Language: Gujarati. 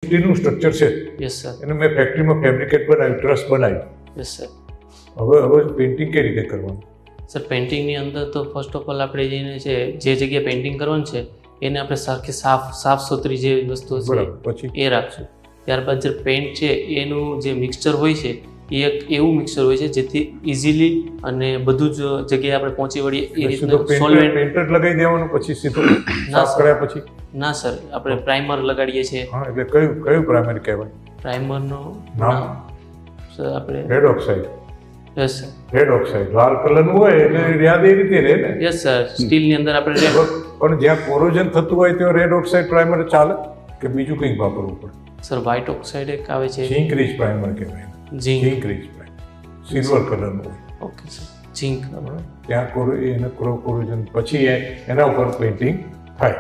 સ્ટીલનું સ્ટ્રક્ચર છે, યસ સર. એને મેં ફેક્ટરીમાં ફેબ્રિકેટ બનાવ્યું, ટ્રસ બનાવ્યું. Yes sir. હવે પેઇન્ટિંગ કઈ રીતે કરવાનું? સર પેઇન્ટિંગની અંદર તો ફર્સ્ટ ઓફ ઓલ આપણે જે જગ્યાએ પેઇન્ટિંગ કરવાનું છે એને આપણે સરખી સાફ સુથરી જે વસ્તુ છે બરાબર. પછી એ રાખશું. ત્યારબાદ જે પેઇન્ટ છે એનું જે મિક્સચર હોય છે એ એક એવું મિક્સચર હોય છે જેથી ઇઝીલી અને બધું જ જગ્યાએ આપણે પહોંચી વળીએ એ રીતનું સોલ્વેન્ટ. પેઇન્ટ લગાવી દેવાનું પછી સીધું ના સાફ સર. કર્યા પછી? ના સર, આપણે પ્રાઇમર લગાડીએ છીએ. હા, એટલે કયું પ્રાઇમરી કહેવાય? પ્રાઇમરનું નામ? સર આપણે red oxide. Yes sir. Red oxide લાલ કલરનું હોય એટલે યાદ એ રીતે રહે ને. Yes sir. સ્ટીલની અંદર આપણે પણ જ્યાં કોરોઝન થતું હોય ત્યાં રેડ ઓક્સાઇડ પ્રાઇમર ચાલે કે બીજું કંઈક વાપરવું પડે? સર વ્હાઇટ ઓક્સાઇડ એક આવે છે, ઝીંક રીચ પ્રાઇમર કહેવાય. Zinc. Zinc rich primer silver કલરનું હોય. Okay sir. ઝીંક. ત્યાં કોરોઝન પછી એના ઉપર પેઇન્ટિંગ થાય.